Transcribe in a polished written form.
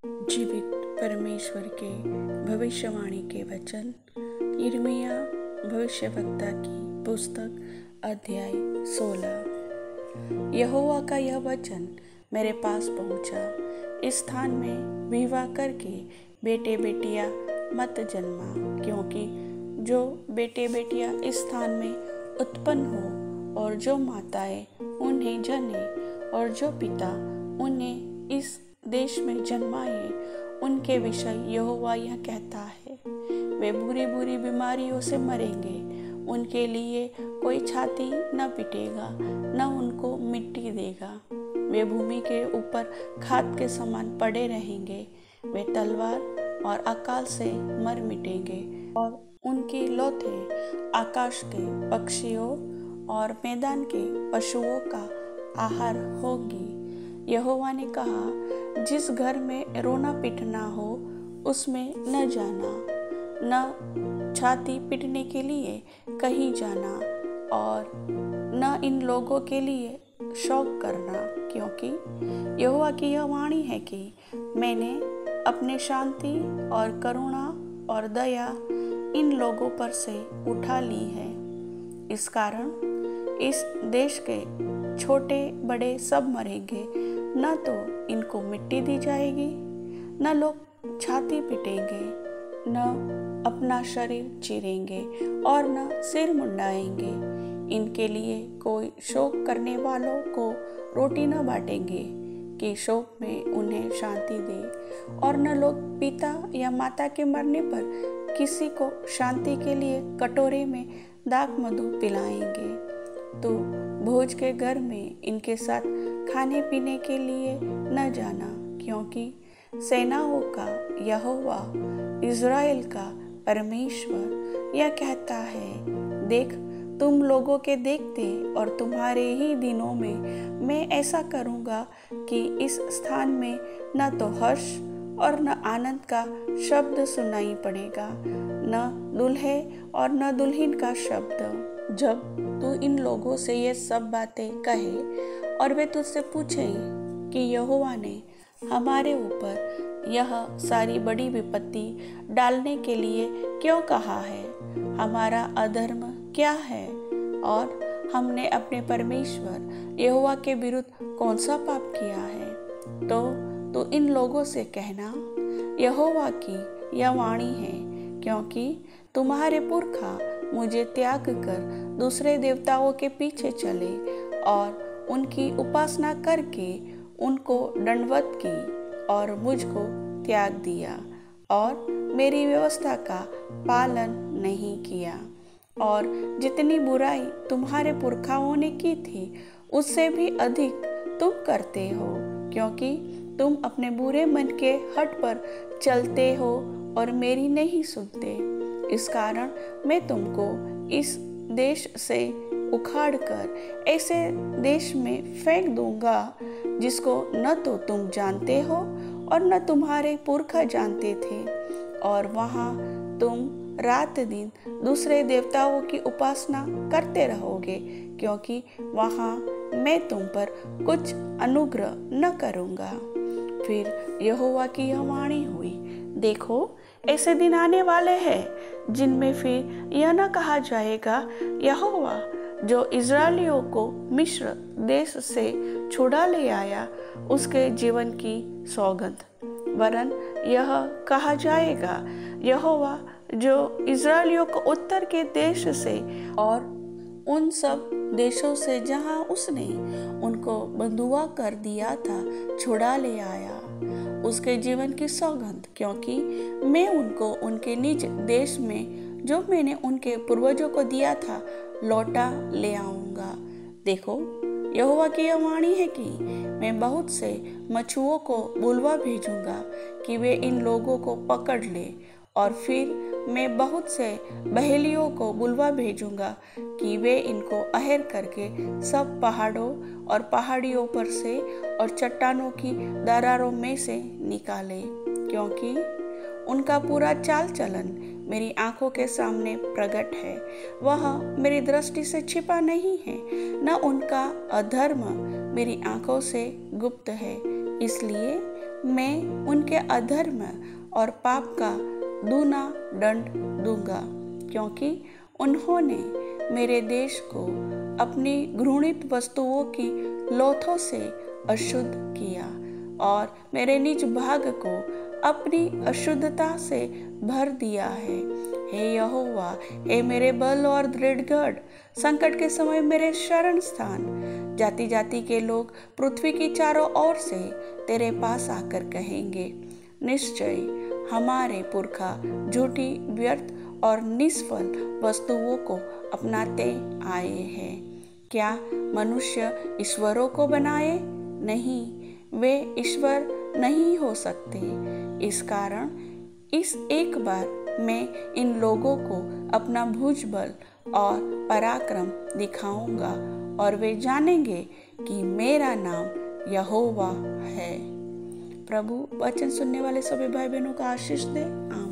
जीवित परमेश्वर के भविष्यवाणी के वचन। यिर्मयाह भविष्यवक्ता की पुस्तक अध्याय 16। यहोवा का यह वचन मेरे पास पहुंचा, इस स्थान में विवाह करके बेटे बेटियां मत जन्मा, क्योंकि जो बेटे बेटियां इस स्थान में उत्पन्न हो और जो माताएं उन्हें जने और जो पिता उन्हें इस देश में जन्माए, उनके विषय यहोवा यह कहता है, वे बुरी बुरी बीमारियों से मरेंगे। उनके लिए कोई छाती न पीटेगा, न उनको मिट्टी देगा। वे भूमि के ऊपर खाद के समान पड़े रहेंगे। वे तलवार और अकाल से मर मिटेंगे, और उनकी लौथे आकाश के पक्षियों और मैदान के पशुओं का आहार होगी। यहोवा ने कहा, जिस घर में रोना पीटना हो उसमें न जाना, न छाती पीटने के लिए कहीं जाना, और न इन लोगों के लिए शोक करना, क्योंकि यहोवा की यह वाणी है कि मैंने अपने शांति और करुणा और दया इन लोगों पर से उठा ली है। इस कारण इस देश के छोटे बड़े सब मरेंगे, न तो इनको मिट्टी दी जाएगी, न लोग छाती पीटेंगे, न अपना शरीर चीरेंगे और न सिर मुंडाएंगे। इनके लिए कोई शोक करने वालों को रोटी न बांटेंगे कि शोक में उन्हें शांति दे, और न लोग पिता या माता के मरने पर किसी को शांति के लिए कटोरे में दाख मधु पिलाएंगे। तो भोज के घर में इनके साथ खाने पीने के लिए न जाना, क्योंकि सेनाओं का यहोवा इज़राइल का परमेश्वर यह कहता है, देख, तुम लोगों के देखते और तुम्हारे ही दिनों में मैं ऐसा करूँगा कि इस स्थान में न तो हर्ष और न आनंद का शब्द सुनाई पड़ेगा, न दुल्हे और न दुल्हन का शब्द। जब तू इन लोगों से ये सब बातें कहे और वे तुझसे पूछें कि यहोवा ने हमारे ऊपर यह सारी बड़ी विपत्ति डालने के लिए क्यों कहा है, हमारा अधर्म क्या है, और हमने अपने परमेश्वर यहोवा के विरुद्ध कौन सा पाप किया है, तो इन लोगों से कहना, यहोवा की यह वाणी है, क्योंकि तुम्हारे पुरखा मुझे त्याग कर दूसरे देवताओं के पीछे चले और उनकी उपासना करके उनको दंडवत की और मुझको त्याग दिया और मेरी व्यवस्था का पालन नहीं किया, और जितनी बुराई तुम्हारे पुरखाओं ने की थी उससे भी अधिक तुम करते हो, क्योंकि तुम अपने बुरे मन के हठ पर चलते हो और मेरी नहीं सुनते। इस कारण मैं तुमको इस देश से उखाड़कर ऐसे देश में फेंक दूंगा जिसको न तो तुम जानते हो और न तुम्हारे पुरखा जानते थे, और वहाँ तुम रात दिन दूसरे देवताओं की उपासना करते रहोगे, क्योंकि वहाँ मैं तुम पर कुछ अनुग्रह न करूँगा। फिर यहोवा की यह वाणी हुई, देखो, ऐसे दिन आने वाले हैं जिनमें फिर यह न कहा जाएगा, यहोवा जो इज़राइलियों को मिस्र देश से छुड़ा ले आया उसके जीवन की सौगंध, वरन यह कहा जाएगा, यहोवा जो इज़राइलियों को उत्तर के देश से और उन सब देशों से जहां उसने उनको बंधुआ कर दिया था छुड़ा ले आया, उसके जीवन की सौगंध, क्योंकि मैं उनको उनके निज देश में जो मैंने उनके पूर्वजों को दिया था लौटा ले आऊँगा। देखो, यहोवा की यह वाणी है कि मैं बहुत से मछुओं को बुलवा भेजूंगा कि वे इन लोगों को पकड़ ले, और फिर मैं बहुत से बहेलियों को बुलवा भेजूंगा कि वे इनको अहेर करके सब पहाड़ों और पहाड़ियों पर से और चट्टानों की दरारों में से निकाले, क्योंकि उनका पूरा चाल चलन मेरी आंखों के सामने प्रकट है, वह मेरी दृष्टि से छिपा नहीं है, न उनका अधर्म मेरी आंखों से गुप्त है, इसलिए मैं उनके अधर्म और पाप का दूना दंड दूंगा, क्योंकि उन्होंने मेरे देश को अपनी घृणित वस्तुओं की लोथों से अशुद्ध किया और मेरे निज भाग को अपनी अशुद्धता से भर दिया है। हे यहोवा, हे मेरे बल और दृढ़गढ़, संकट के समय मेरे शरण स्थान। जाति जाति के लोग पृथ्वी की चारों ओर से तेरे पास आकर कहेंगे, निश्चय हमारे पुरखा झूठी, व्यर्थ और निष्फल वस्तुओं को अपनाते आए हैं। क्या मनुष्य ईश्वरों को बनाए? नहीं, वे ईश्वर नहीं हो सकते। इस कारण इस एक बार मैं इन लोगों को अपना भुजबल और पराक्रम दिखाऊंगा और वे जानेंगे कि मेरा नाम यहोवा है। प्रभु वचन सुनने वाले सभी भाई बहनों का आशीष दे। आमीन।